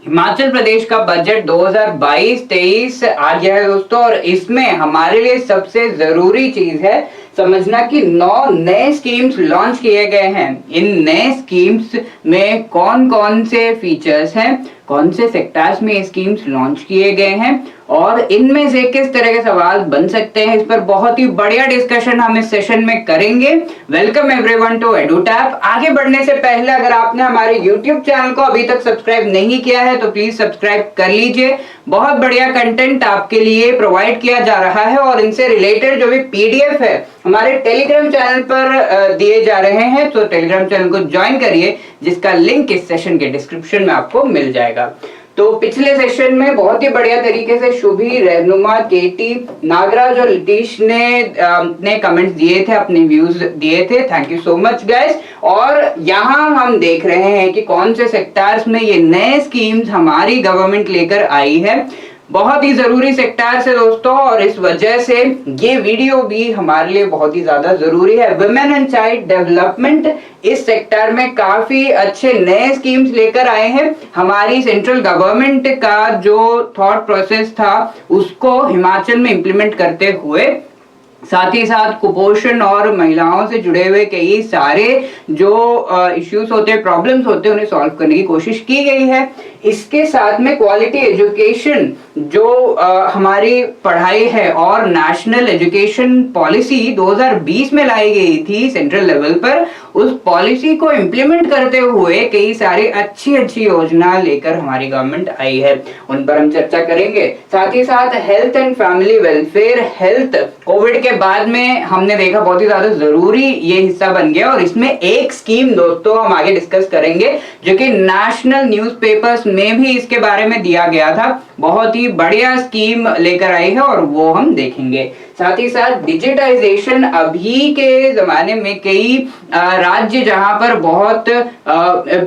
हिमाचल प्रदेश का बजट 2022-23 आ गया है दोस्तों, और इसमें हमारे लिए सबसे जरूरी चीज है समझना कि 9 नए स्कीम्स लॉन्च किए गए हैं। इन नए स्कीम्स में कौन कौन से फीचर्स हैं, कौन से सेक्टर्स में स्कीम्स लॉन्च किए गए हैं और इनमें से किस तरह के सवाल बन सकते हैं, इस पर बहुत ही बढ़िया डिस्कशन हम इस सेशन में करेंगे। Welcome everyone to Edutap. आगे बढ़ने से पहले अगर आपने हमारे YouTube चैनल को अभी तक सब्सक्राइब नहीं किया है तो प्लीज सब्सक्राइब कर लीजिए। बहुत बढ़िया कंटेंट आपके लिए प्रोवाइड किया जा रहा है और इनसे रिलेटेड जो भी PDF है हमारे टेलीग्राम चैनल पर दिए जा रहे हैं, तो टेलीग्राम चैनल को ज्वाइन करिए जिसका लिंक इस सेशन के डिस्क्रिप्शन में आपको मिल जाएगा। तो पिछले सेशन में बहुत ही बढ़िया तरीके से शुभी, रहनुमा, केटी, नागराज और लितीश ने कमेंट्स दिए थे, अपने व्यूज दिए थे। Thank you so much guys. और यहाँ हम देख रहे हैं कि कौन से सेक्टर्स में ये नए स्कीम्स हमारी गवर्नमेंट लेकर आई है। बहुत ही जरूरी सेक्टर्स है दोस्तों, और इस वजह से ये वीडियो भी हमारे लिए बहुत ही ज्यादा जरूरी है। वुमेन एंड चाइल्ड डेवलपमेंट इस सेक्टर में काफी अच्छे नए स्कीम्स लेकर आए हैं। हमारी सेंट्रल गवर्नमेंट का जो थॉट प्रोसेस था उसको हिमाचल में इंप्लीमेंट करते हुए साथ ही साथ कुपोषण और महिलाओं से जुड़े हुए कई सारे जो इश्यूज होते हैं, प्रॉब्लम्स होते हैं, उन्हें सॉल्व करने की कोशिश की गई है। इसके साथ में क्वालिटी एजुकेशन जो हमारी पढ़ाई है और नेशनल एजुकेशन पॉलिसी 2020 में लाई गई थी सेंट्रल लेवल पर, उस पॉलिसी को इम्प्लीमेंट करते हुए कई सारी अच्छी योजना लेकर हमारी गवर्नमेंट आई है, उन पर हम चर्चा करेंगे। साथ ही साथ health and family welfare, health Covid के बाद में हमने देखा बहुत ही ज्यादा जरूरी ये हिस्सा बन गया, और इसमें एक स्कीम दोस्तों हम आगे डिस्कस करेंगे जो कि नेशनल न्यूज़पेपर्स में भी इसके बारे में दिया गया था। बहुत ही बढ़िया स्कीम लेकर आई है और वो हम देखेंगे। साथ ही साथ डिजिटाइजेशन, अभी के जमाने में कई राज्य जहां पर बहुत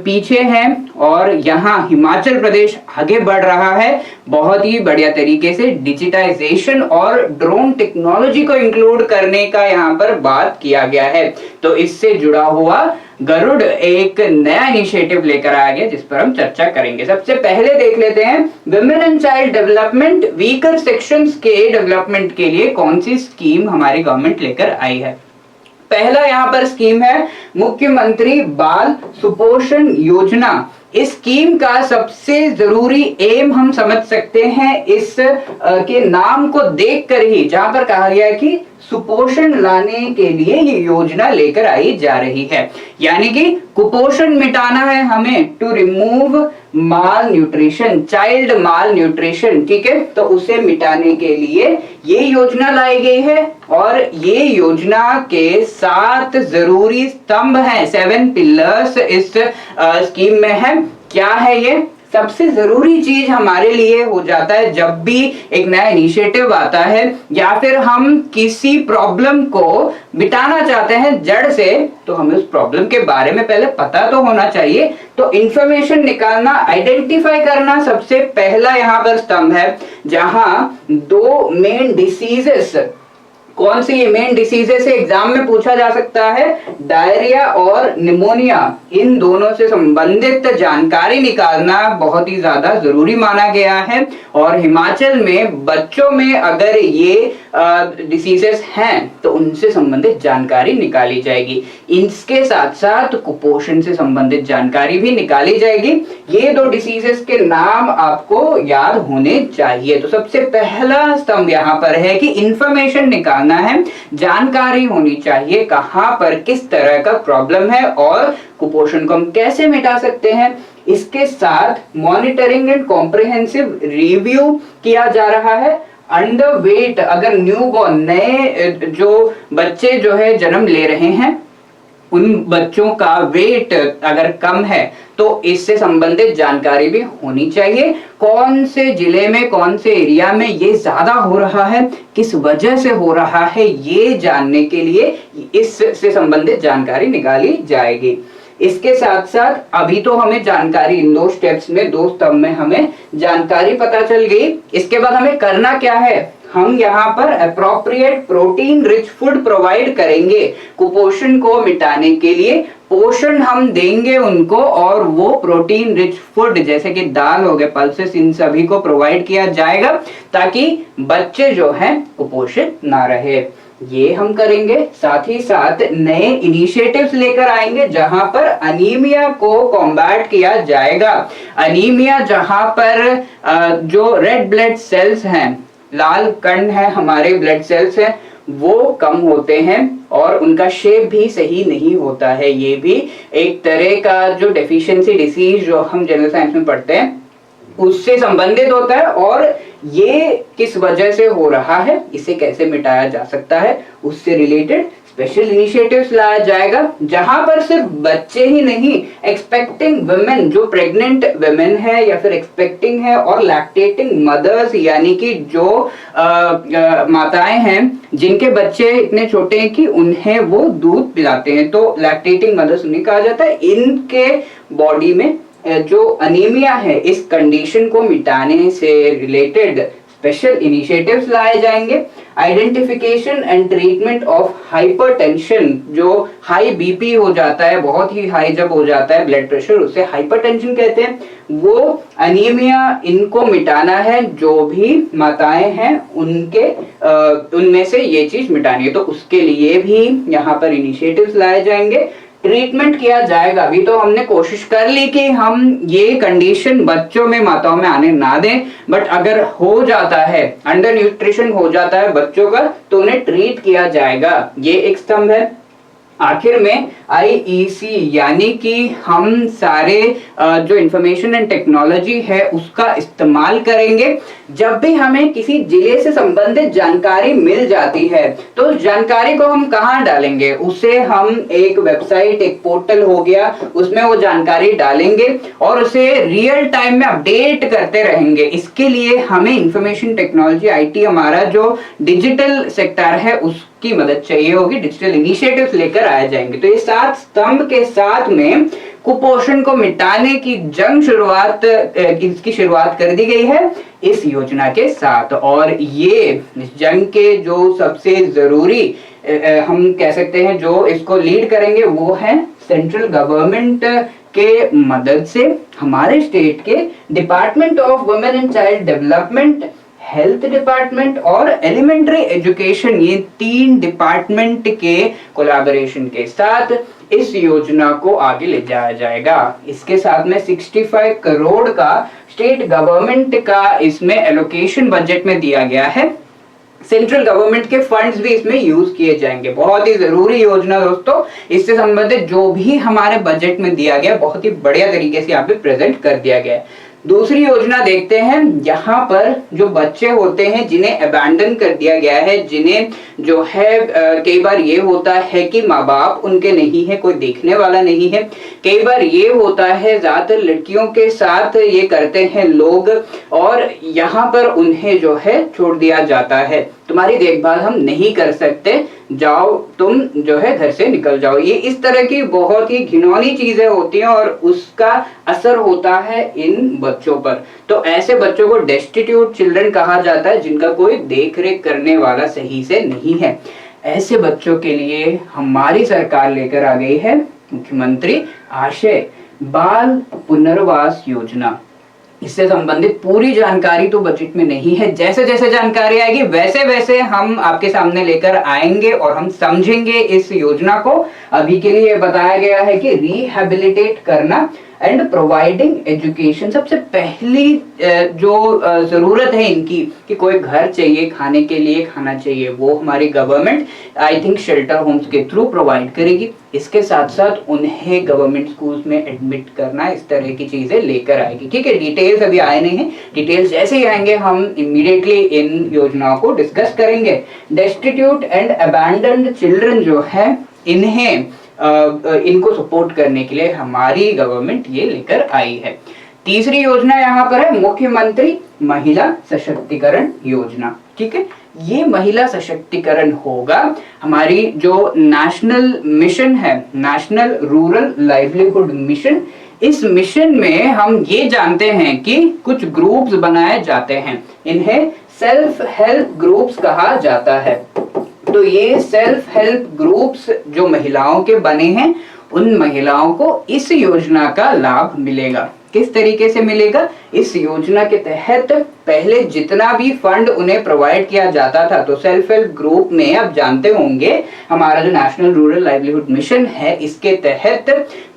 पीछे हैं और यहाँ हिमाचल प्रदेश आगे बढ़ रहा है बहुत ही बढ़िया तरीके से। डिजिटाइजेशन और ड्रोन टेक्नोलॉजी को इंक्लूड करने का यहाँ पर बात किया गया है, तो इससे जुड़ा हुआ गरुड़ एक नया इनिशिएटिव लेकर आया गया जिस पर हम चर्चा करेंगे। सबसे पहले देख लेते हैं women and child development, weaker sections के डेवलपमेंट के लिए कौन सी स्कीम हमारी गवर्नमेंट लेकर आई है। पहला यहाँ पर स्कीम है मुख्यमंत्री बाल सुपोषण योजना। इस स्कीम का सबसे जरूरी एम हम समझ सकते हैं इस के नाम को देखकर ही, जहां पर कहा गया है कि सुपोषण लाने के लिए ये योजना लेकर आई जा रही है, यानी कि कुपोषण मिटाना है हमें, to remove malnutrition, child malnutrition, ठीक है। तो उसे मिटाने के लिए ये योजना लाई गई है और ये योजना के 7 जरूरी स्तंभ हैं, 7 पिलर्स इस स्कीम में है। क्या है ये? सबसे जरूरी चीज हमारे लिए हो जाता है जब भी एक नया इनिशिएटिव आता है या फिर हम किसी प्रॉब्लम को मिटाना चाहते हैं जड़ से, तो हमें उस प्रॉब्लम के बारे में पहले पता तो होना चाहिए। तो इंफॉर्मेशन निकालना, आइडेंटिफाई करना सबसे पहला यहाँ पर स्तंभ है, जहां 2 मेन डिसीजेस, कौन सी ये मेन डिसीजेस है एग्जाम में पूछा जा सकता है, डायरिया और निमोनिया, इन दोनों से संबंधित जानकारी निकालना बहुत ही ज्यादा जरूरी माना गया है। और हिमाचल में बच्चों में अगर ये डिसीजेस हैं तो उनसे संबंधित जानकारी निकाली जाएगी। इसके साथ साथ कुपोषण से संबंधित जानकारी भी निकाली जाएगी। ये 2 डिसीजेस के नाम आपको याद होने चाहिए। तो सबसे पहला स्तंभ यहाँ पर है कि इंफॉर्मेशन निकालना है, जानकारी होनी चाहिए कहां पर किस तरह का प्रॉब्लम है और कुपोषण को हम कैसे मिटा सकते हैं। इसके साथ मॉनिटरिंग एंड कॉम्प्रिहेंसिव रिव्यू किया जा रहा है। अंडर वेट, अगर न्यूबॉर्न, नए जो बच्चे जो है जन्म ले रहे हैं, उन बच्चों का वेट अगर कम है तो इससे संबंधित जानकारी भी होनी चाहिए। कौन से जिले में, कौन से एरिया में ये ज्यादा हो रहा है, किस वजह से हो रहा है, ये जानने के लिए इससे संबंधित जानकारी निकाली जाएगी। इसके साथ साथ अभी तो हमें जानकारी इन 2 स्टेप्स में, 2 स्तंभ में हमें जानकारी पता चल गई। इसके बाद हमें करना क्या है, हम यहाँ पर appropriate protein rich food provide करेंगे कुपोषण को मिटाने के लिए। पोषण हम देंगे उनको, और वो प्रोटीन रिच फूड जैसे कि दाल हो गए, पल्सेस, इन सभी को प्रोवाइड किया जाएगा ताकि बच्चे जो हैं कुपोषित ना रहे। ये हम करेंगे। साथ ही साथ नए इनिशिएटिव्स लेकर आएंगे जहां पर अनीमिया को कॉम्बैट किया जाएगा। अनीमिया जहां पर जो रेड ब्लड सेल्स हैं, लाल कण है, हमारे ब्लड सेल्स हैं, वो कम होते हैं और उनका शेप भी सही नहीं होता है। ये भी एक तरह का जो डेफिशिएंसी डिसीज जो हम जनरल साइंस में पढ़ते हैं उससे संबंधित होता है। और ये किस वजह से हो रहा है, इसे कैसे मिटाया जा सकता है, उससे रिलेटेड स्पेशल इनिशिएटिव्स लाया जाएगा जहां पर सिर्फ बच्चे ही नहीं, एक्सपेक्टिंग वुमेन, जो प्रेग्नेंट वुमेन है या फिर एक्सपेक्टिंग है, और लैक्टेटिंग मदर्स यानी कि जो माताएं हैं जिनके बच्चे इतने छोटे हैं कि उन्हें वो दूध पिलाते हैं, तो लैक्टेटिंग मदर्स उन्हें कहा जाता है। इनके बॉडी में जो अनीमिया है, इस कंडीशन को मिटाने से रिलेटेड स्पेशल इनिशिएटिव्स लाए जाएंगे। Identification and treatment of hypertension, जो हाई बीपी हो जाता है, बहुत ही हाई जब हो जाता है ब्लड प्रेशर, उसे हाइपरटेंशन कहते हैं, वो अनीमिया इनको मिटाना है। जो भी माताएं हैं उनके उनमें से ये चीज मिटानी है, तो उसके लिए भी यहाँ पर इनिशिएटिव्स लाए जाएंगे। ट्रीटमेंट किया जाएगा। अभी तो हमने कोशिश कर ली कि हम ये कंडीशन बच्चों में, माताओं में आने ना दें, बट अगर हो जाता है, अंडर न्यूट्रिशन हो जाता है बच्चों का, तो उन्हें ट्रीट किया जाएगा। ये एक स्तंभ है। आखिर में IEC यानी कि हम सारे जो इंफॉर्मेशन एंड टेक्नोलॉजी है उसका इस्तेमाल करेंगे। जब भी हमें किसी जिले से संबंधित जानकारी मिल जाती है तो उस जानकारी को हम कहाँ डालेंगे, उसे हम एक वेबसाइट, एक पोर्टल हो गया, उसमें वो जानकारी डालेंगे और उसे रियल टाइम में अपडेट करते रहेंगे। इसके लिए हमें इंफॉर्मेशन टेक्नोलॉजी, IT, हमारा जो डिजिटल सेक्टर है उसकी मदद चाहिए होगी। डिजिटल इनिशिएटिव्स लेकर आए जाएंगे। तो ये 7 स्तंभ के साथ में कुपोषण को मिटाने की इसकी शुरुआत कर दी गई है इस योजना के साथ। और ये जंग के जो सबसे जरूरी हम कह सकते हैं जो इसको लीड करेंगे वो है सेंट्रल गवर्नमेंट के मदद से हमारे स्टेट के department of women and child development, health department और एलिमेंट्री एजुकेशन, ये 3 डिपार्टमेंट के कोलैबोरेशन के साथ इस योजना को आगे ले जाया जाएगा। इसके साथ में 65 करोड़ का स्टेट गवर्नमेंट का इसमें एलोकेशन बजट में दिया गया है। सेंट्रल गवर्नमेंट के फंड्स भी इसमें यूज किए जाएंगे। बहुत ही जरूरी योजना दोस्तों। इससे संबंधित जो भी हमारे बजट में दिया गया बहुत ही बढ़िया तरीके से यहाँ पे प्रेजेंट कर दिया गया है। दूसरी योजना देखते हैं। यहाँ पर जो बच्चे होते हैं जिन्हें अबैंडन कर दिया गया है, जिन्हें जो है कई बार ये होता है कि माँ बाप उनके नहीं है, कोई देखने वाला नहीं है। कई बार ये होता है, ज्यादातर लड़कियों के साथ ये करते हैं लोग, और यहाँ पर उन्हें जो है छोड़ दिया जाता है, तुम्हारी देखभाल हम नहीं कर सकते, जाओ तुम जो है घर से निकल जाओ। ये इस तरह की बहुत ही घिनौनी चीजें होती हैं और उसका असर होता है इन बच्चों पर। तो ऐसे बच्चों को डेस्टिट्यूट चिल्ड्रन कहा जाता है, जिनका कोई देख रेख करने वाला सही से नहीं है। ऐसे बच्चों के लिए हमारी सरकार लेकर आ गई है मुख्यमंत्री आशय बाल पुनर्वास योजना। इससे संबंधित पूरी जानकारी तो बजट में नहीं है। जैसे जैसे जानकारी आएगी वैसे वैसे हम आपके सामने लेकर आएंगे और हम समझेंगे इस योजना को। अभी के लिए बताया गया है कि रिहेबिलिटेट करना एंड प्रोवाइडिंग एजुकेशन। सबसे पहली जो जरूरत है इनकी कि कोई घर चाहिए, खाने के लिए खाना चाहिए, वो हमारी government I think shelter homes के थ्रू प्रोवाइड करेगी। इसके साथ साथ उन्हें गवर्नमेंट स्कूल्स में एडमिट करना, इस तरह की चीजें लेकर आएगी। ठीक है, डिटेल्स अभी आए नहीं है, डिटेल्स जैसे ही आएंगे हम इमीडिएटली इन योजनाओं को डिस्कस करेंगे। डेस्टिट्यूट एंड अबैंडन्ड चिल्ड्रन जो है इनको सपोर्ट करने के लिए हमारी गवर्नमेंट ये लेकर आई है। तीसरी योजना यहाँ पर है मुख्यमंत्री महिला सशक्तिकरण योजना। ठीक है, ये महिला सशक्तिकरण होगा हमारी जो नेशनल मिशन है, नेशनल रूरल लाइवलीहुड मिशन। इस मिशन में हम ये जानते हैं कि कुछ ग्रुप्स बनाए जाते हैं, इन्हें सेल्फ हेल्प ग्रुप्स कहा जाता है। तो ये सेल्फ हेल्प ग्रुप्स जो महिलाओं के बने हैं उन महिलाओं को इस योजना का लाभ मिलेगा। किस तरीके से मिलेगा? इस योजना के तहत पहले जितना भी फंड उन्हें प्रोवाइड किया जाता था, तो सेल्फ हेल्प ग्रुप में आप जानते होंगे हमारा जो नेशनल रूरल लाइवलीहुड मिशन है, इसके तहत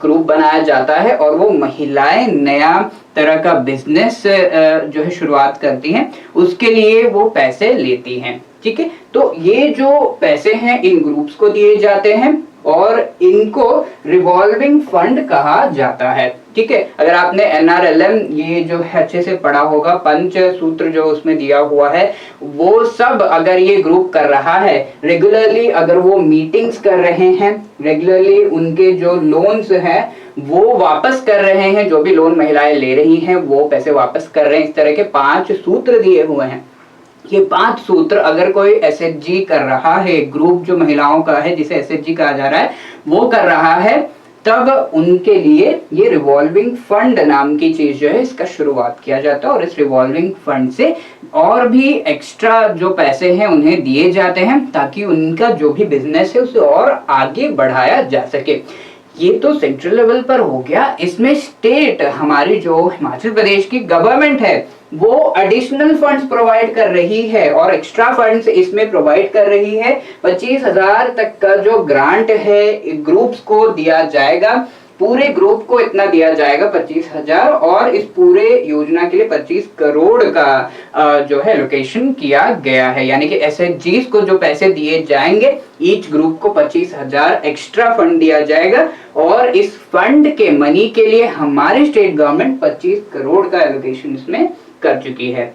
ग्रुप बनाया जाता है और वो महिलाएं नया तरह का बिजनेस जो है शुरुआत करती हैं, उसके लिए वो पैसे लेती हैं। ठीक है, तो ये जो पैसे हैं इन ग्रुप्स को दिए जाते हैं और इनको रिवॉल्विंग फंड कहा जाता है। ठीक है, अगर आपने NRLM ये जो है अच्छे से पढ़ा होगा, पंच सूत्र जो उसमें दिया हुआ है, वो सब अगर ये ग्रुप कर रहा है रेगुलरली, अगर वो मीटिंग्स कर रहे हैं रेगुलरली, उनके जो लोन्स हैं वो वापस कर रहे हैं, जो भी लोन महिलाएं ले रही हैं वो पैसे वापस कर रहे हैं, इस तरह के 5 सूत्र दिए हुए हैं। ये 5 सूत्र अगर कोई SHG कर रहा है, ग्रुप जो महिलाओं का है जिसे SHG कहा जा रहा है वो कर रहा है, तब उनके लिए ये रिवॉल्विंग फंड नाम की चीज जो है इसका शुरुआत किया जाता है और इस रिवॉल्विंग फंड से और भी एक्स्ट्रा जो पैसे हैं उन्हें दिए जाते हैं ताकि उनका जो भी बिजनेस है उसे और आगे बढ़ाया जा सके। ये तो सेंट्रल लेवल पर हो गया। इसमें स्टेट, हमारी जो हिमाचल प्रदेश की गवर्नमेंट है वो एडिशनल फंड्स प्रोवाइड कर रही है और एक्स्ट्रा फंड्स इसमें प्रोवाइड कर रही है। 25,000 तक का जो ग्रांट है ग्रुप्स को दिया जाएगा, पूरे ग्रुप को इतना दिया जाएगा 25,000 और इस पूरे योजना के लिए 25 करोड़ का जो है एलोकेशन किया गया है। यानी कि SHGs को जो पैसे दिए जाएंगे, ईच ग्रुप को 25,000 एक्स्ट्रा फंड दिया जाएगा और इस फंड के मनी के लिए हमारी स्टेट गवर्नमेंट 25 करोड़ का एलोकेशन इसमें कर चुकी है।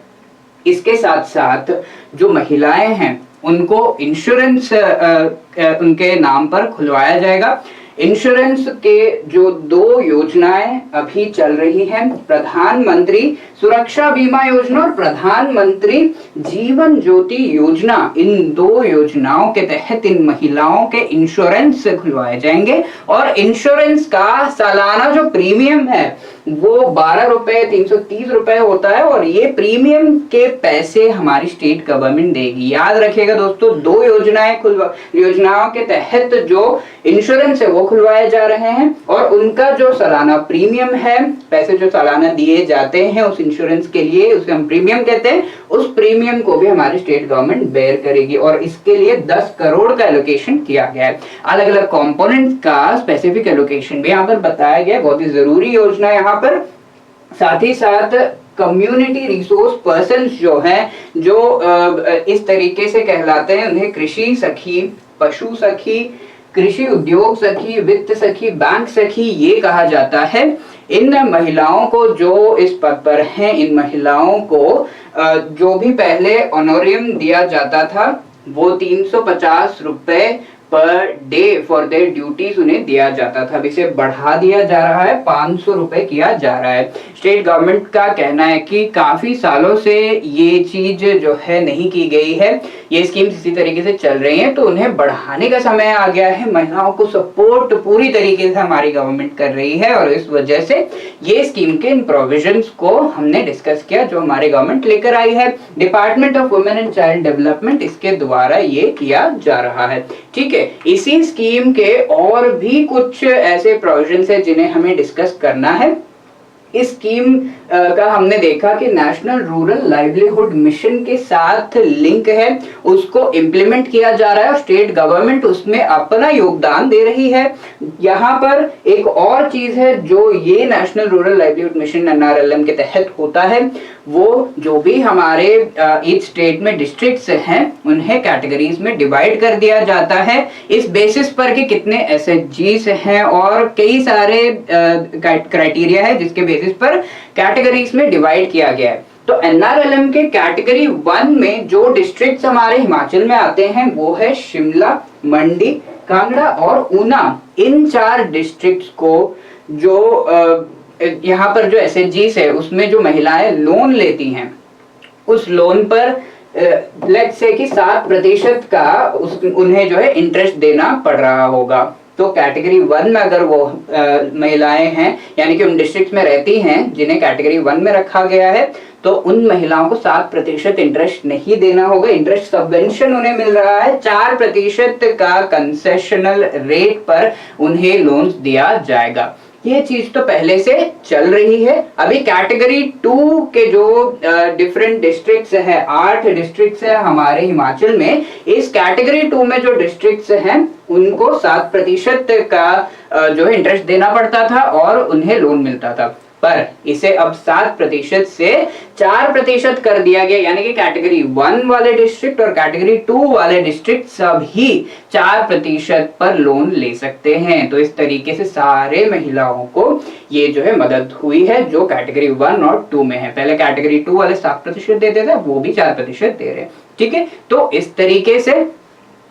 इसके साथ साथ जो महिलाएं हैं उनको इंश्योरेंस उनके नाम पर खुलवाया जाएगा। इंश्योरेंस के जो 2 योजनाएं अभी चल रही हैं, प्रधानमंत्री सुरक्षा बीमा योजना और प्रधानमंत्री जीवन ज्योति योजना, इन 2 योजनाओं के तहत इन महिलाओं के इंश्योरेंस खुलवाए जाएंगे और इंश्योरेंस का सालाना जो प्रीमियम है वो 12 रुपए 330 रुपए होता है और ये प्रीमियम के पैसे हमारी स्टेट गवर्नमेंट देगी। याद रखिएगा दोस्तों, 2 योजनाओं के तहत जो इंश्योरेंस है वो खुलवाए जा रहे हैं और उनका जो सालाना प्रीमियम है, पैसे जो सालाना दिए जाते हैं उस इंश्योरेंस के लिए, उसे हम प्रीमियम कहते हैं, उस प्रीमियम को भी हमारी स्टेट गवर्नमेंट बेयर करेगी और इसके लिए 10 करोड़ का एलोकेशन किया गया है। अलग अलग कंपोनेंट का स्पेसिफिक एलोकेशन भी यहाँ पर बताया गया, बहुत ही जरूरी योजना यहाँ पर। साथ ही साथ कम्युनिटी रिसोर्स पर्सन जो हैं, जो इस तरीके से कहलाते हैं, उन्हें कृषि सखी, पशु सखी, कृषि उद्योग सखी, वित्त सखी, बैंक सखी ये कहा जाता है। इन महिलाओं को जो इस पद पर हैं, इन महिलाओं को जो भी पहले ऑनोरियम दिया जाता था वो 350 रुपए per day for their duties उन्हें दिया जाता था। अब इसे बढ़ा दिया जा रहा है, 500 रुपए किया जा रहा है। स्टेट गवर्नमेंट का कहना है कि काफी सालों से ये चीज जो है नहीं की गई है, ये स्कीम इसी तरीके से चल रही है, तो उन्हें बढ़ाने का समय आ गया है। महिलाओं को सपोर्ट पूरी तरीके से हमारी गवर्नमेंट कर रही है और इस वजह से ये स्कीम के इन प्रोविजंस को हमने डिस्कस किया जो हमारी गवर्नमेंट लेकर आई है। Department of women and child development इसके द्वारा ये किया जा रहा है। ठीक है, इसी स्कीम के और भी कुछ ऐसे प्रोविजंस है जिन्हें हमें डिस्कस करना है। इस स्कीम का हमने देखा कि नेशनल रूरल लाइवलीहुड मिशन के साथ लिंक है, उसको इम्प्लीमेंट किया जा रहा है और स्टेट गवर्नमेंट उसमें अपना योगदान दे रही है। यहाँ पर एक और चीज है जो ये national rural livelihood mission NRLM के तहत होता है, वो जो भी हमारे ईच स्टेट में डिस्ट्रिक्ट्स हैं उन्हें कैटेगरीज में डिवाइड कर दिया जाता है इस बेसिस पर कि कितने SHGs हैं और कई सारे क्राइटेरिया है जिसके बेसिस पर कैटेगरीज में डिवाइड किया गया है। तो NRLM के कैटेगरी 1 में जो डिस्ट्रिक्ट्स हमारे हिमाचल में आते हैं वो है शिमला, मंडी, कांगड़ा और ऊना। इन 4 डिस्ट्रिक्ट्स को जो यहाँ पर जो SHGs है उसमें जो महिलाएं लोन लेती हैं उस लोन पर लेट्स से कि 7% का उन्हें जो है इंटरेस्ट देना पड़ रहा होगा। तो कैटेगरी 1 में अगर वो महिलाएं हैं, यानी कि उन डिस्ट्रिक्ट में रहती हैं जिन्हें कैटेगरी 1 में रखा गया है, तो उन महिलाओं को 7% इंटरेस्ट नहीं देना होगा। इंटरेस्ट सबवेंशन उन्हें मिल रहा है, 4% का कंसेशनल रेट पर उन्हें लोन दिया जाएगा। ये चीज तो पहले से चल रही है। अभी कैटेगरी 2 के जो डिफरेंट डिस्ट्रिक्ट्स हैं, 8 डिस्ट्रिक्ट्स हैं हमारे हिमाचल में, इस कैटेगरी 2 में जो डिस्ट्रिक्ट्स हैं उनको 7% का जो है इंटरेस्ट देना पड़ता था और उन्हें लोन मिलता था, पर इसे अब 7% से 4% कर दिया गया, यानी कि कैटेगरी 1 वाले डिस्ट्रिक्ट और कैटेगरी 2 वाले डिस्ट्रिक्ट सभी 4% पर लोन ले सकते हैं। तो इस तरीके से सारे महिलाओं को ये जो है मदद हुई है जो कैटेगरी 1 और 2 में है। पहले कैटेगरी 2 वाले 7% देते थे, वो भी 4% दे रहे हैं। ठीक है, तो इस तरीके से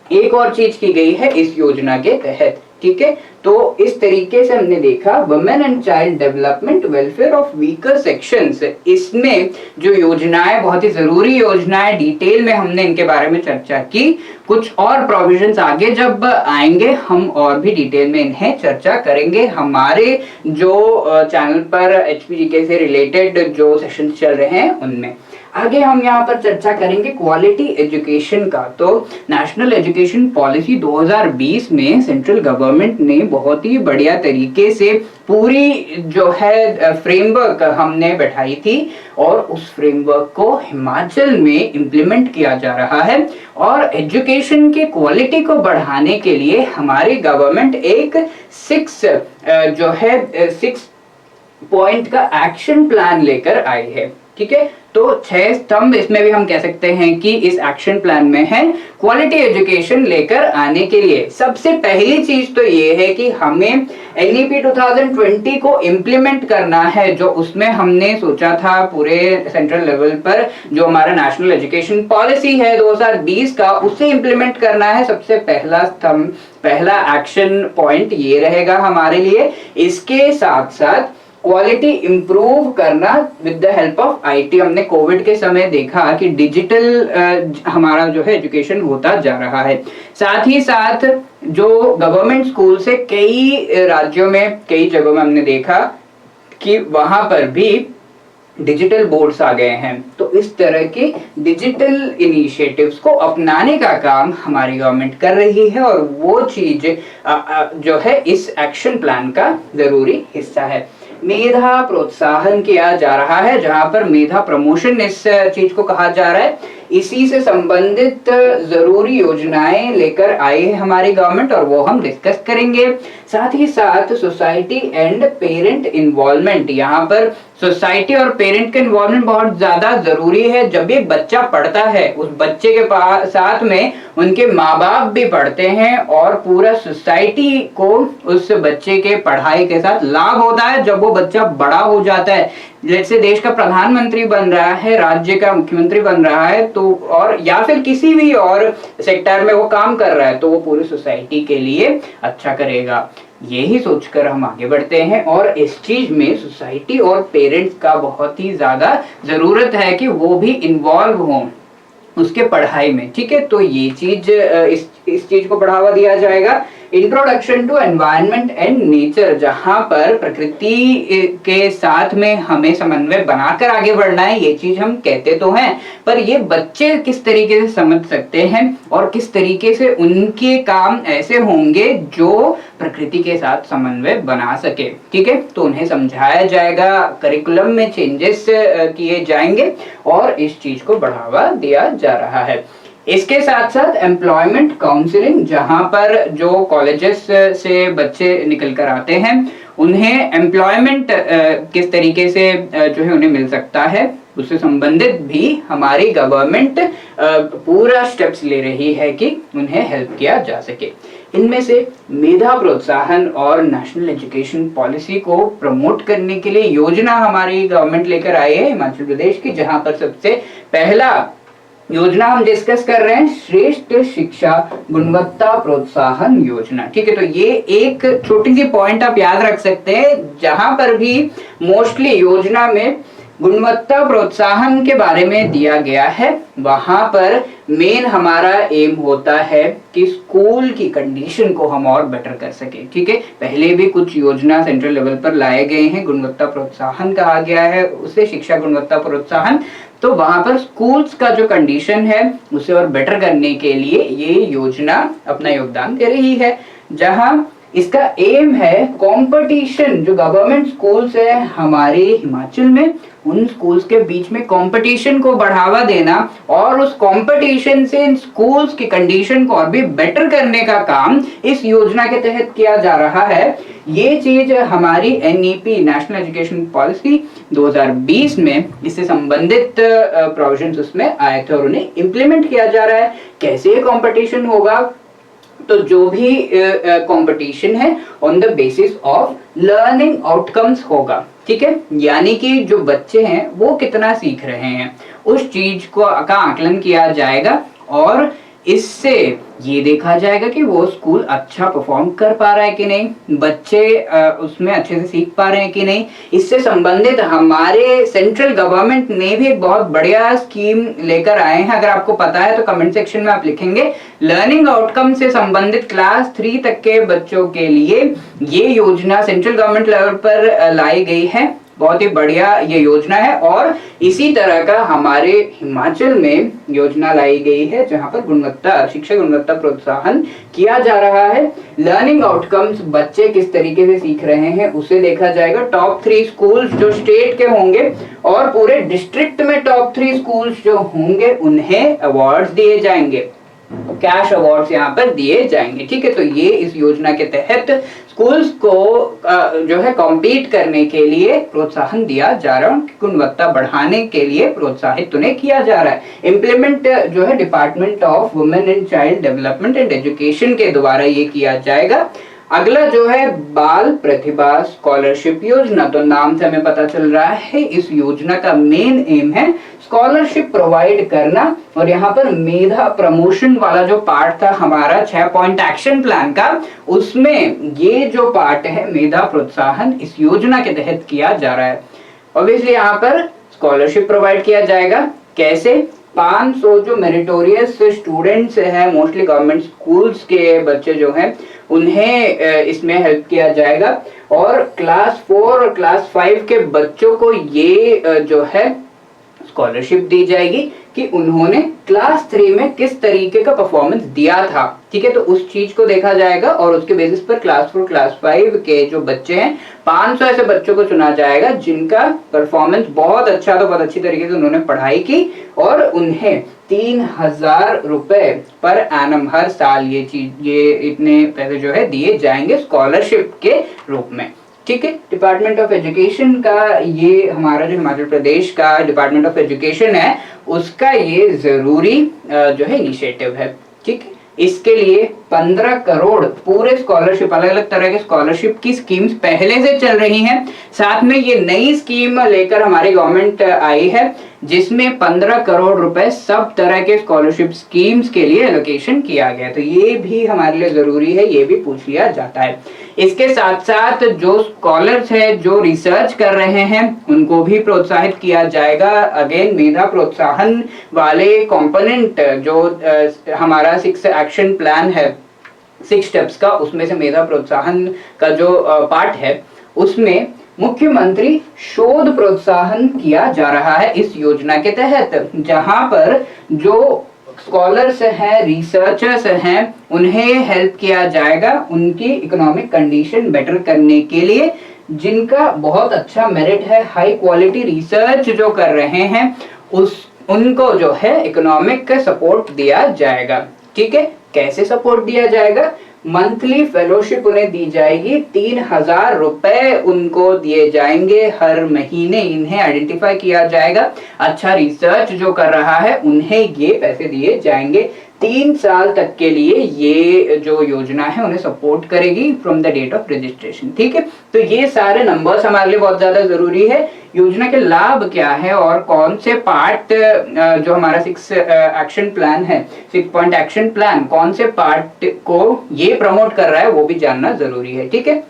एक और चीज की गई है इस योजना के तहत। ठीक है, तो इस तरीके से हमने देखा women and child development welfare of weaker sections. इसमें जो योजनाएं, बहुत ही जरूरी योजनाएं, डिटेल में हमने इनके बारे में चर्चा की। कुछ और प्रोविजंस आगे जब आएंगे हम और भी डिटेल में इन्हें चर्चा करेंगे। हमारे जो चैनल पर HPGK से रिलेटेड जो सेशन चल रहे हैं उनमें आगे हम यहाँ पर चर्चा करेंगे क्वालिटी एजुकेशन का। तो नेशनल एजुकेशन पॉलिसी 2020 में सेंट्रल गवर्नमेंट ने बहुत ही बढ़िया तरीके से पूरी जो है फ्रेमवर्क हमने बैठाई थी और उस फ्रेमवर्क को हिमाचल में इम्प्लीमेंट किया जा रहा है। और एजुकेशन की क्वालिटी को बढ़ाने के लिए हमारी गवर्नमेंट एक 6 पॉइंट का एक्शन प्लान लेकर आई है। ठीक है, तो 6 स्तंभ इसमें भी हम कह सकते हैं कि इस एक्शन प्लान में है क्वालिटी एजुकेशन लेकर आने के लिए। सबसे पहली चीज तो ये है कि हमें NEP 2020 को इम्प्लीमेंट करना है, जो उसमें हमने सोचा था पूरे सेंट्रल लेवल पर जो हमारा नेशनल एजुकेशन पॉलिसी है 2020 का, उसे इम्प्लीमेंट करना है। सबसे पहला स्तंभ, पहला एक्शन पॉइंट ये रहेगा हमारे लिए। इसके साथ साथ क्वालिटी इंप्रूव करना with the help of IT। हमने कोविड के समय देखा कि डिजिटल हमारा जो है एजुकेशन होता जा रहा है। साथ ही साथ जो गवर्नमेंट स्कूल से कई राज्यों में, कई जगहों में हमने देखा कि वहां पर भी डिजिटल बोर्ड्स आ गए हैं। तो इस तरह के डिजिटल इनिशिएटिव्स को अपनाने का काम हमारी गवर्नमेंट कर रही है और वो चीज जो है इस एक्शन प्लान का जरूरी हिस्सा है। मेधा प्रोत्साहन किया जा रहा है, जहां पर मेधा प्रमोशन इस चीज को कहा जा रहा है। इसी से संबंधित जरूरी योजनाएं लेकर आई है हमारी गवर्नमेंट और वो हम डिस्कस करेंगे। साथ ही साथ सोसाइटी एंड पेरेंट इन्वॉल्वमेंट, यहाँ पर सोसाइटी और पेरेंट का इन्वॉल्वमेंट बहुत ज्यादा जरूरी है। जब एक बच्चा पढ़ता है, उस बच्चे के साथ में उनके माँ बाप भी पढ़ते हैं और पूरा सोसाइटी को उस बच्चे के पढ़ाई के साथ लाभ होता है। जब वो बच्चा बड़ा हो जाता है, जैसे देश का प्रधानमंत्री बन रहा है, राज्य का मुख्यमंत्री बन रहा है, तो और या फिर किसी भी और सेक्टर में वो काम कर रहा है, तो वो पूरी सोसाइटी के लिए अच्छा करेगा। यही सोचकर हम आगे बढ़ते हैं और इस चीज में सोसाइटी और पेरेंट्स का बहुत ही ज्यादा जरूरत है कि वो भी इन्वॉल्व हों उसके पढ़ाई में। ठीक है, तो ये चीज इस चीज को बढ़ावा दिया जाएगा। Introduction to environment and nature, जहां पर प्रकृति के साथ में हमें समन्वय बनाकर आगे बढ़ना है। ये चीज हम कहते तो हैं, पर ये बच्चे किस तरीके से समझ सकते हैं और किस तरीके से उनके काम ऐसे होंगे जो प्रकृति के साथ समन्वय बना सके। ठीक है, तो उन्हें समझाया जाएगा, करिकुलम में चेंजेस किए जाएंगे और इस चीज को बढ़ावा दिया जा रहा है। इसके साथ साथ एम्प्लॉयमेंट काउंसलिंग, जहां पर जो कॉलेजेस से बच्चे निकल कर आते हैं उन्हें एम्प्लॉयमेंट किस तरीके से जो है उन्हें मिल सकता है, उससे संबंधित भी हमारी गवर्नमेंट पूरा स्टेप्स ले रही है कि उन्हें हेल्प किया जा सके। इनमें से मेधा प्रोत्साहन और नेशनल एजुकेशन पॉलिसी को प्रमोट करने के लिए योजना हमारी गवर्नमेंट लेकर आई है हिमाचल प्रदेश की, जहां पर सबसे पहला योजना हम डिस्कस कर रहे हैं श्रेष्ठ शिक्षा गुणवत्ता प्रोत्साहन योजना। ठीक है, तो ये एक छोटी सी पॉइंट आप याद रख सकते हैं, जहां पर भी मोस्टली योजना में गुणवत्ता प्रोत्साहन के बारे में दिया गया है। वहां पर मेन हमारा एम होता है कि स्कूल की कंडीशन को हम और बेटर कर सके। ठीक है, पहले भी कुछ योजना सेंट्रल लेवल पर लाए गए हैं, गुणवत्ता प्रोत्साहन कहा गया है उसे, शिक्षा गुणवत्ता प्रोत्साहन। तो वहां पर स्कूल्स का जो कंडीशन है उसे और बेटर करने के लिए ये योजना अपना योगदान दे रही है, जहां इसका एम है कंपटीशन। जो गवर्नमेंट स्कूल्स है हमारे हिमाचल में, उन स्कूल्स के बीच में कंपटीशन को बढ़ावा देना और उस कंपटीशन से इन स्कूल्स की कंडीशन को और भी बेटर करने का काम इस योजना के तहत किया जा रहा है। ये चीज हमारी एनईपी नेशनल एजुकेशन पॉलिसी 2020 में इससे संबंधित प्रोविजंस उसमें आए थे और उन्हें इम्प्लीमेंट किया जा रहा है। कैसे ये कंपटीशन होगा? तो जो भी कंपटीशन है on the basis of learning outcomes होगा। ठीक है, यानी कि जो बच्चे हैं वो कितना सीख रहे हैं उस चीज को का आकलन किया जाएगा और इससे ये देखा जाएगा कि वो स्कूल अच्छा परफॉर्म कर पा रहा है कि नहीं, बच्चे उसमें अच्छे से सीख पा रहे हैं कि नहीं। इससे संबंधित हमारे सेंट्रल गवर्नमेंट ने भी एक बहुत बढ़िया स्कीम लेकर आए हैं। अगर आपको पता है तो कमेंट सेक्शन में आप लिखेंगे। लर्निंग आउटकम से संबंधित क्लास 3 तक के बच्चों के लिए ये योजना सेंट्रल गवर्नमेंट लेवल पर लाई गई है। बहुत ही बढ़िया ये योजना है और इसी तरह का हमारे हिमाचल में योजना लाई गई है जहां पर गुणवत्ता शिक्षा गुणवत्ता प्रोत्साहन किया जा रहा है। लर्निंग आउटकम्स बच्चे किस तरीके से सीख रहे हैं उसे देखा जाएगा। टॉप 3 स्कूल्स जो स्टेट के होंगे और पूरे डिस्ट्रिक्ट में टॉप 3 स्कूल्स जो होंगे उन्हें अवार्ड्स दिए जाएंगे, कैश अवार्ड्स यहाँ पर दिए जाएंगे। ठीक है, तो ये इस योजना के तहत स्कूल्स को जो है कॉम्पीट करने के लिए प्रोत्साहन दिया जा रहा है, उनकी गुणवत्ता बढ़ाने के लिए प्रोत्साहित उन्हें किया जा रहा है। इम्प्लीमेंट जो है department of women and child development and education के द्वारा ये किया जाएगा। अगला जो है बाल प्रतिभा स्कॉलरशिप योजना। तो नाम से हमें पता चल रहा है इस योजना का मेन एम है स्कॉलरशिप प्रोवाइड करना। और यहाँ पर मेधा प्रमोशन वाला जो पार्ट था हमारा 6 पॉइंट एक्शन प्लान का, उसमें ये जो पार्ट है मेधा प्रोत्साहन इस योजना के तहत किया जा रहा है। ऑब्वियसली यहाँ पर स्कॉलरशिप प्रोवाइड किया जाएगा। कैसे? 500 जो मेरिटोरियस स्टूडेंट्स हैं, मोस्टली गवर्नमेंट स्कूल्स के बच्चे जो हैं, उन्हें इसमें हेल्प किया जाएगा। और क्लास 4 और क्लास 5 के बच्चों को ये जो है स्कॉलरशिप दी जाएगी कि उन्होंने क्लास 3 में किस तरीके का परफॉर्मेंस दिया था। ठीक है, तो उस चीज को देखा जाएगा और उसके बेसिस पर क्लास 4 क्लास 5 के जो बच्चे हैं 500 ऐसे बच्चों को चुना जाएगा जिनका परफॉर्मेंस बहुत अच्छा था, बहुत अच्छी तरीके से उन्होंने पढ़ाई की और उन्हें 3000 रुपए पर एनम हर साल ये इतने पैसे जो है दिए जाएंगे स्कॉलरशिप के रूप में। ठीक है, डिपार्टमेंट ऑफ एजुकेशन का ये हमारा जो हिमाचल प्रदेश का डिपार्टमेंट ऑफ एजुकेशन है उसका ये जरूरी जो है इनिशिएटिव है। ठीक है, इसके लिए 15 करोड़ पूरे स्कॉलरशिप, अलग अलग तरह के स्कॉलरशिप की स्कीम्स पहले से चल रही हैं, साथ में ये नई स्कीम लेकर हमारी गवर्नमेंट आई है जिसमें 15 करोड़ रुपए सब तरह के स्कॉलरशिप स्कीम्स के लिए एलोकेशन किया गया। तो ये भी हमारे लिए जरूरी है, ये भी पूछ लिया जाता है। इसके साथ साथ जो स्कॉलर्स है जो रिसर्च कर रहे हैं उनको भी प्रोत्साहित किया जाएगा। अगेन मेधा प्रोत्साहन वाले कंपोनेंट जो हमारा 6 एक्शन प्लान है 6 स्टेप्स का, उसमें से मेधा प्रोत्साहन का जो पार्ट है उसमें मुख्यमंत्री शोध प्रोत्साहन किया जा रहा है इस योजना के तहत, जहां पर जो स्कॉलर्स हैं, रिसर्चर्स हैं, उन्हें हेल्प किया जाएगा उनकी इकोनॉमिक कंडीशन बेटर करने के लिए, जिनका बहुत अच्छा मेरिट है, हाई क्वालिटी रिसर्च जो कर रहे हैं उनको जो है इकोनॉमिक सपोर्ट दिया जाएगा। ठीक है, कैसे सपोर्ट दिया जाएगा? मंथली फेलोशिप उन्हें दी जाएगी, 3000 रुपए उनको दिए जाएंगे हर महीने। इन्हें आइडेंटिफाई किया जाएगा, अच्छा रिसर्च जो कर रहा है उन्हें ये पैसे दिए जाएंगे। 3 साल तक के लिए ये जो योजना है उन्हें सपोर्ट करेगी from the date of registration. ठीक है, तो ये सारे नंबर्स हमारे लिए बहुत ज्यादा जरूरी है। योजना के लाभ क्या है और कौन से पार्ट जो हमारा 6 एक्शन प्लान है, 6 पॉइंट एक्शन प्लान, कौन से पार्ट को ये प्रमोट कर रहा है वो भी जानना जरूरी है। ठीक है,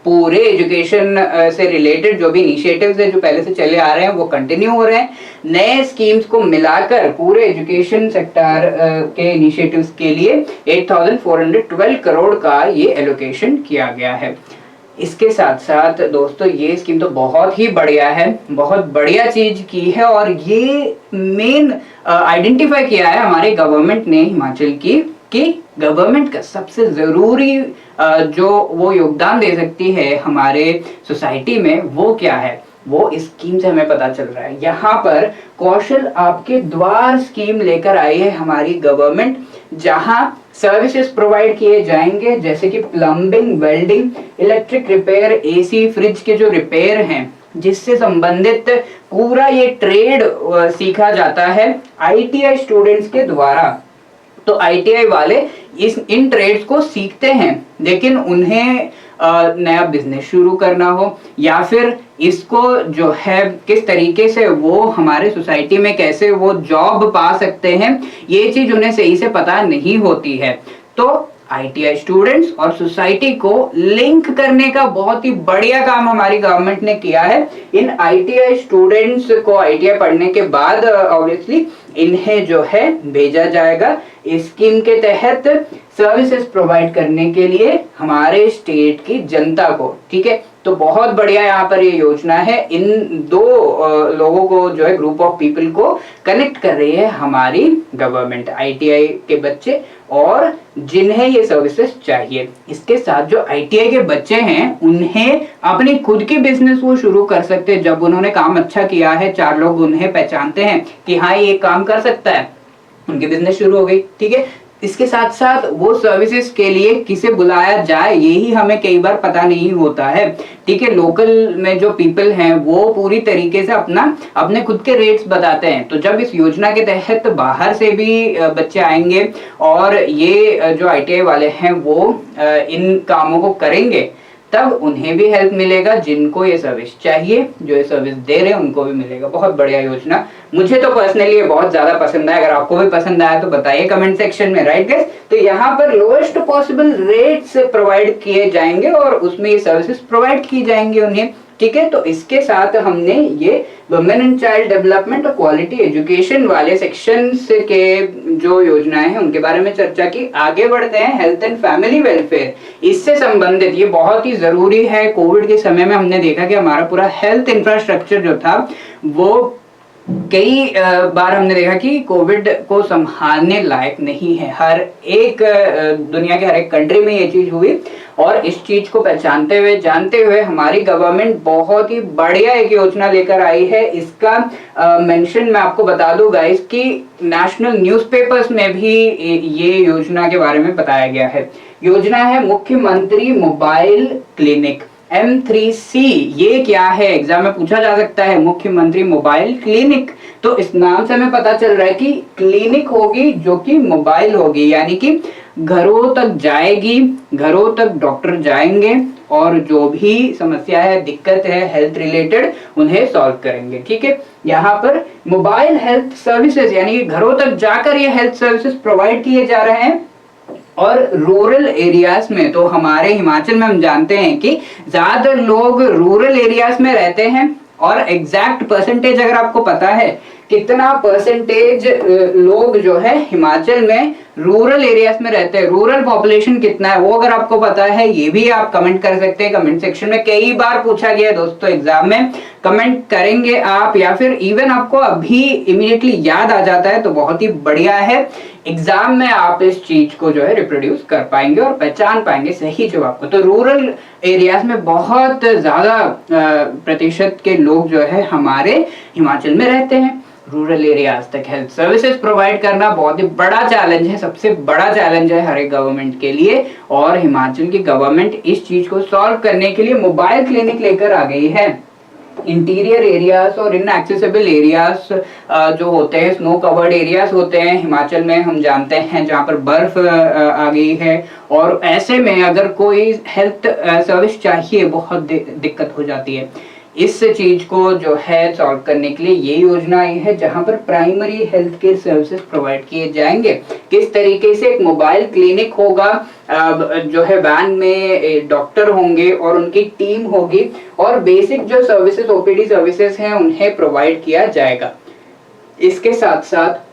पूरे एजुकेशन से रिलेटेड जो भी इनिशिएटिव्स है जो पहले से चले आ रहे हैं वो कंटिन्यू हो रहे हैं। नए स्कीम्स को मिलाकर पूरे एजुकेशन सेक्टर के इनिशिएटिव्स के लिए 8412 करोड़ का ये एलोकेशन किया गया है। इसके साथ साथ दोस्तों ये स्कीम तो बहुत ही बढ़िया है, बहुत बढ़िया चीज की है, और ये मेन आइडेंटिफाई किया है हमारे गवर्नमेंट ने हिमाचल की कि गवर्नमेंट का सबसे जरूरी जो वो योगदान दे सकती है हमारे सोसाइटी में वो क्या है, वो इस स्कीम से हमें पता चल रहा है। यहाँ पर कौशल आपके द्वार स्कीम लेकर आई है हमारी गवर्नमेंट, जहां सर्विसेज प्रोवाइड किए जाएंगे जैसे कि plumbing, welding, electric repair, AC, fridge के जो रिपेयर हैं जिससे संबंधित पूरा ये ट्रेड सीखा जाता है आईटीआई स्टूडेंट्स के द्वारा। तो आईटीआई वाले इन ट्रेड्स को सीखते हैं, लेकिन उन्हें नया बिजनेस शुरू करना हो या फिर इसको जो है किस तरीके से वो हमारे सोसाइटी में कैसे वो जॉब पा सकते हैं, ये चीज उन्हें सही से पता नहीं होती है। तो आईटीआई स्टूडेंट्स और सोसाइटी को लिंक करने का बहुत ही बढ़िया काम हमारी गवर्नमेंट ने किया है। इन आईटीआई स्टूडेंट्स को आईटीआई पढ़ने के बाद ऑब्वियसली इन्हें जो है भेजा जाएगा इस स्कीम के तहत सर्विसेज प्रोवाइड करने के लिए हमारे स्टेट की जनता को। ठीक है, तो बहुत बढ़िया यहाँ पर ये योजना है। इन दो लोगों को जो है ग्रुप ऑफ पीपल को कनेक्ट कर रही है हमारी गवर्नमेंट, आईटीआई के बच्चे और जिन्हें ये सर्विसेज चाहिए। इसके साथ जो आईटीआई के बच्चे हैं उन्हें अपनी खुद की बिजनेस वो शुरू कर सकते हैं। जब उन्होंने काम अच्छा किया है, 4 लोग उन्हें पहचानते हैं कि हाँ ये काम कर सकता है, उनकी बिजनेस शुरू हो गई। ठीक है, इसके साथ साथ वो सर्विसेज के लिए किसे बुलाया जाए यही हमें कई बार पता नहीं होता है। ठीक है, लोकल में जो पीपल हैं वो पूरी तरीके से अपने खुद के रेट्स बताते हैं। तो जब इस योजना के तहत बाहर से भी बच्चे आएंगे और ये जो आईटीआई वाले हैं वो इन कामों को करेंगे, तब उन्हें भी हेल्प मिलेगा, जिनको ये सर्विस चाहिए, जो ये सर्विस दे रहे हैं उनको भी मिलेगा। बहुत बढ़िया योजना, मुझे तो पर्सनली ये बहुत ज्यादा पसंद है। अगर आपको भी पसंद आया तो बताइए कमेंट सेक्शन में, राइट गाइस। तो यहाँ पर लोएस्ट पॉसिबल रेट्स प्रोवाइड किए जाएंगे और उसमें ये सर्विसेज प्रोवाइड की जाएंगे उन्हें। ठीक है, तो इसके साथ हमने ये वुमेन एंड चाइल्ड डेवलपमेंट और क्वालिटी एजुकेशन वाले सेक्शंस के जो योजनाएं हैं उनके बारे में चर्चा की। आगे बढ़ते हैं हेल्थ एंड फैमिली वेलफेयर, इससे संबंधित ये बहुत ही जरूरी है। कोविड के समय में हमने देखा कि हमारा पूरा हेल्थ इंफ्रास्ट्रक्चर जो था वो कई बार हमने देखा कि कोविड को संभालने लायक नहीं है। हर एक दुनिया के हर एक कंट्री में ये चीज हुई और इस चीज को पहचानते हुए जानते हुए हमारी गवर्नमेंट बहुत ही बढ़िया एक योजना लेकर आई है। इसका मेंशन मैं आपको बता दूं गाइस कि नेशनल न्यूज़पेपर्स में भी ये योजना के बारे में बताया गया है। योजना है मुख्यमंत्री मोबाइल क्लिनिक M3C। ये क्या है, एग्जाम में पूछा जा सकता है, मुख्यमंत्री मोबाइल क्लिनिक। तो इस नाम से हमें पता चल रहा है कि क्लिनिक होगी जो कि मोबाइल होगी, यानी कि घरों तक जाएगी, घरों तक डॉक्टर जाएंगे और जो भी समस्या है, दिक्कत है हेल्थ रिलेटेड, उन्हें सॉल्व करेंगे। ठीक है, यहाँ पर मोबाइल हेल्थ सर्विसेज यानी कि घरों तक जाकर ये हेल्थ सर्विसेज प्रोवाइड किए जा रहे हैं। और रूरल एरियाज में, तो हमारे हिमाचल में हम जानते हैं कि ज्यादातर लोग रूरल एरियाज में रहते हैं और एग्जैक्ट परसेंटेज अगर आपको पता है कितना परसेंटेज लोग जो है हिमाचल में रूरल एरियाज में रहते हैं, रूरल पॉपुलेशन कितना है वो अगर आपको पता है ये भी आप कमेंट कर सकते हैं कमेंट सेक्शन में। कई बार पूछा गया है दोस्तों एग्जाम में, कमेंट करेंगे आप या फिर इवन आपको अभी इमीडिएटली याद आ जाता है तो बहुत ही बढ़िया है। एग्जाम में आप इस चीज को जो है रिप्रोड्यूस कर पाएंगे और पहचान पाएंगे सही जवाब को। तो रूरल एरियाज में बहुत ज्यादा प्रतिशत के लोग जो है हमारे हिमाचल में रहते हैं। रूरल एरियाज तक हेल्थ सर्विसेज प्रोवाइड करना बहुत ही बड़ा चैलेंज है, सबसे बड़ा चैलेंज है हर एक गवर्नमेंट के लिए, और हिमाचल की गवर्नमेंट इस चीज को सॉल्व करने के लिए मोबाइल क्लिनिक लेकर आ गई है। इंटीरियर एरियाज और इनएक्सेसिबल एरियाज जो होते हैं, स्नो कवर्ड एरियाज होते हैं हिमाचल में, हम जानते हैं जहाँ पर बर्फ आ गई है, और ऐसे में अगर कोई हेल्थ सर्विस चाहिए बहुत दिक्कत हो जाती है। इस चीज को जो है सॉल्व करने के लिए ये योजना आई है, जहां पर primary health care services provide किए जाएंगे। किस तरीके से एक मोबाइल क्लिनिक होगा, जो है वैन में डॉक्टर होंगे और उनकी टीम होगी, और बेसिक जो सर्विसेज ओपीडी सर्विसेज हैं उन्हें प्रोवाइड किया जाएगा। इसके साथ साथ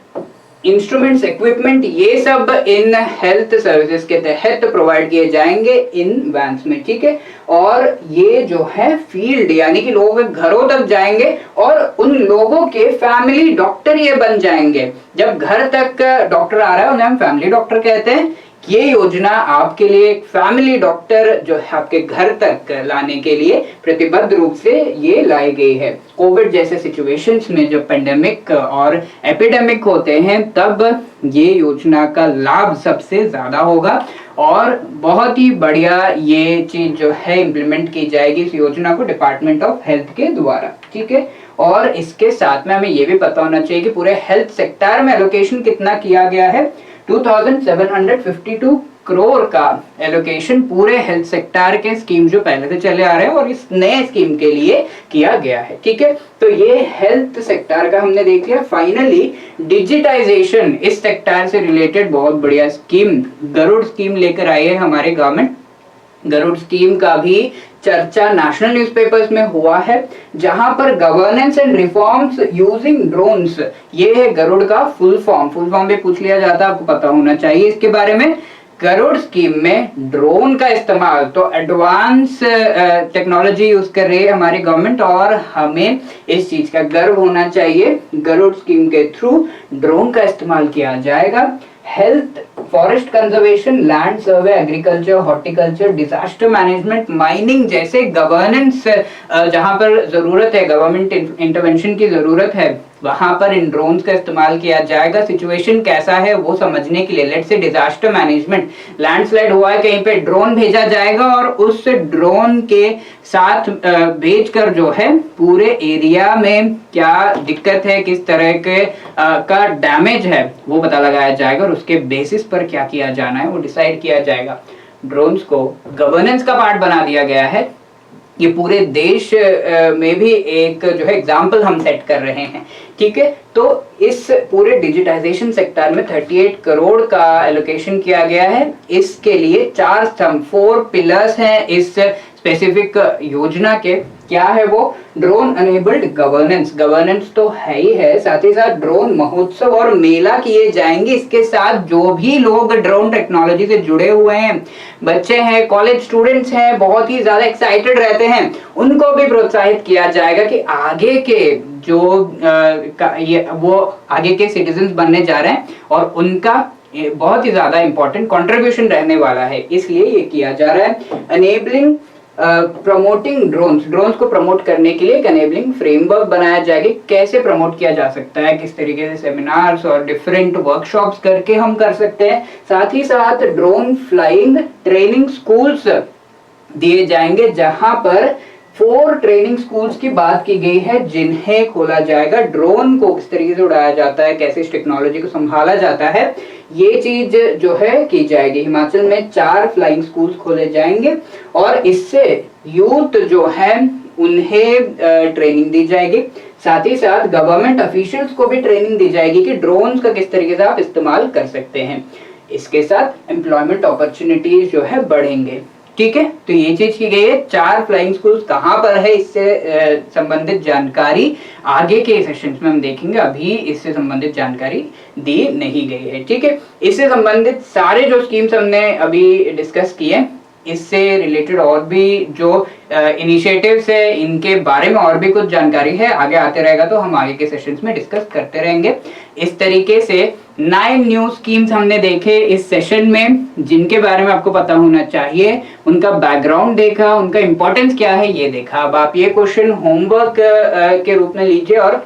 इंस्ट्रूमेंट्स, इक्विपमेंट, ये सब इन हेल्थ सर्विसेज के तहत प्रोवाइड किए जाएंगे इन वैन्स में, ठीक है। और ये जो है फील्ड यानी कि लोगों के घरों तक जाएंगे और उन लोगों के फैमिली डॉक्टर ये बन जाएंगे। जब घर तक डॉक्टर आ रहा है उन्हें हम फैमिली डॉक्टर कहते हैं। ये योजना आपके लिए एक फैमिली डॉक्टर जो है आपके घर तक लाने के लिए प्रतिबद्ध रूप से ये लाई गई है। कोविड जैसे सिचुएशंस में जब पेंडेमिक और एपिडेमिक होते हैं तब ये योजना का लाभ सबसे ज्यादा होगा और बहुत ही बढ़िया ये चीज जो है इम्प्लीमेंट की जाएगी इस योजना को डिपार्टमेंट ऑफ हेल्थ के द्वारा, ठीक है। और इसके साथ में हमें ये भी पता होना चाहिए कि पूरे हेल्थ सेक्टर में एलोकेशन कितना किया गया है। 2752 करोड़ का एलोकेशन पूरे हेल्थ सेक्टर के स्कीम जो पहले से चले आ रहे हैं और इस नए स्कीम के लिए किया गया है, ठीक है। तो ये हेल्थ सेक्टर का हमने देख लिया। फाइनली डिजिटाइजेशन, इस सेक्टर से रिलेटेड बहुत बढ़िया स्कीम गरुड़ स्कीम लेकर आई है हमारे गवर्नमेंट। गरुड़ स्कीम का भी चर्चा नेशनल न्यूज़पेपर्स में हुआ है, जहां पर governance and reforms using drones, ये है गरुड़ का फुल फॉर्म भी पूछ लिया जाता है, आपको पता होना चाहिए इसके बारे में। गरुड़ स्कीम में ड्रोन का इस्तेमाल, तो एडवांस टेक्नोलॉजी यूज कर रही है हमारी गवर्नमेंट और हमें इस चीज का गर्व होना चाहिए। गरुड़ स्कीम के थ्रू ड्रोन का इस्तेमाल किया जाएगा। Health, forest conservation, land survey, agriculture, horticulture, disaster management, mining जैसे गवर्नेंस जहां पर जरूरत है, गवर्नमेंट इंटरवेंशन की जरूरत है, वहां पर इन ड्रोन्स का इस्तेमाल किया जाएगा। सिचुएशन कैसा है वो समझने के लिए, let's say disaster management, landslide हुआ है कहीं पे, ड्रोन भेजा जाएगा और उस ड्रोन के साथ भेजकर जो है पूरे एरिया में क्या दिक्कत है, किस तरह के का डैमेज है वो पता लगाया जाएगा और उसके बेसिस पर क्या किया जाना है वो डिसाइड किया जाएगा। ड्रोन्स को गवर्नेंस का पार्ट बना दिया गया है। ये पूरे देश में भी एक जो है एग्जाम्पल हम सेट कर रहे हैं, ठीक है। तो इस पूरे डिजिटाइजेशन सेक्टर में 38 करोड़ का एलोकेशन किया गया है। इसके लिए 4 स्तंभ, 4 पिलर्स हैं इस स्पेसिफिक योजना के। क्या है वो? ड्रोन अनेबल्ड गवर्नेंस, गवर्नेंस तो है ही है, साथ ही साथ ड्रोन महोत्सव और मेला किए जाएंगे। इसके साथ जो भी लोग ड्रोन टेक्नोलॉजी से जुड़े हुए हैं, बच्चे हैं, कॉलेज स्टूडेंट्स हैं, बहुत ही ज्यादा एक्साइटेड रहते हैं, उनको भी प्रोत्साहित किया जाएगा कि आगे के जो वो आगे के सिटीजन्स बनने जा रहे हैं और उनका बहुत ही ज्यादा इंपॉर्टेंट कंट्रीब्यूशन रहने वाला है, इसलिए ये किया जा रहा है। अनेबलिंग प्रमोटिंग ड्रोन्स को प्रमोट करने के लिए एक एनेबलिंग फ्रेमवर्क बनाया जाएगा। कैसे प्रमोट किया जा सकता है, किस तरीके से सेमिनार्स और डिफरेंट वर्कशॉप्स करके हम कर सकते हैं। साथ ही साथ ड्रोन फ्लाइंग ट्रेनिंग स्कूल्स दिए जाएंगे, जहां पर 4 ट्रेनिंग स्कूल्स की बात की गई है जिन्हें खोला जाएगा। ड्रोन को किस तरीके से उड़ाया जाता है, कैसे इस टेक्नोलॉजी को संभाला जाता है, ये चीज जो है की जाएगी। हिमाचल में 4 फ्लाइंग स्कूल्स खोले जाएंगे और इससे यूथ जो है उन्हें ट्रेनिंग दी जाएगी। साथ ही साथ गवर्नमेंट ऑफिशियल्स को भी ट्रेनिंग दी जाएगी कि ड्रोन्स का किस तरीके से आप इस्तेमाल कर सकते हैं। इसके साथ एम्प्लॉयमेंट अपॉर्चुनिटीज जो है बढ़ेंगे, ठीक है। तो ये चीज की गई है। 4 फ्लाइंग स्कूल्स कहां पर है, इससे संबंधित जानकारी आगे के सेशंस में हम देखेंगे। अभी इससे संबंधित जानकारी दी नहीं गई है, ठीक है। इससे संबंधित सारे जो स्कीम्स हमने अभी डिस्कस किए, इससे रिलेटेड और भी जो इनिशिएटिव्स है इनके बारे में और भी कुछ जानकारी है, आगे आते रहेगा तो हम आगे के सेशंस में डिस्कस करते रहेंगे। इस तरीके से 9 न्यू स्कीम्स हमने देखे इस सेशन में, जिनके बारे में आपको पता होना चाहिए, उनका बैकग्राउंड देखा, उनका इंपॉर्टेंस क्या है ये देखा। अब आप ये क्वेश्चन होमवर्क के रूप में लीजिए और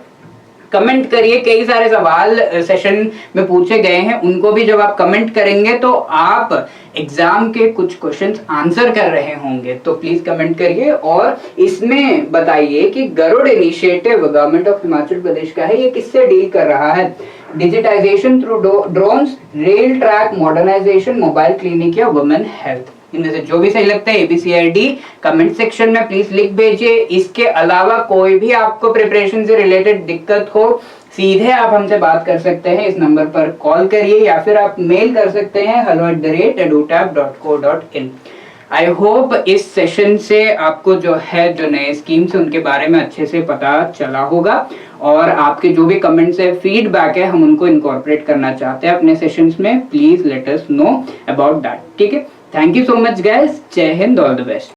कमेंट करिए। कई सारे सवाल सेशन में पूछे गए हैं, उनको भी जब आप कमेंट करेंगे तो आप एग्जाम के कुछ क्वेश्चंस आंसर कर रहे होंगे, तो प्लीज कमेंट करिए और इसमें बताइए कि Garud initiative government of Himachal Pradesh का है, ये किससे डील कर रहा है। Digitisation through drones, rail track modernisation, mobile clinic या वुमेन हेल्थ। इनमें से जो भी सही लगता है ABCD कमेंट सेक्शन में प्लीज लिख भेजिए। इसके अलावा कोई भी आपको प्रिपरेशन से रिलेटेड दिक्कत हो, सीधे आप हमसे बात कर सकते हैं, इस नंबर पर कॉल करिए या फिर आप मेल कर सकते हैं hello@edutap.co.in। आई होप इस सेशन से आपको जो नए स्कीम्स है उनके बारे में अच्छे से पता चला होगा, और आपके जो भी कमेंट्स है, फीडबैक है, हम उनको इनकॉर्पोरेट करना चाहते हैं अपने सेशंस में। Please let us know about that. ठीक है, thank you so much guys, जय हिंद, ऑल द बेस्ट।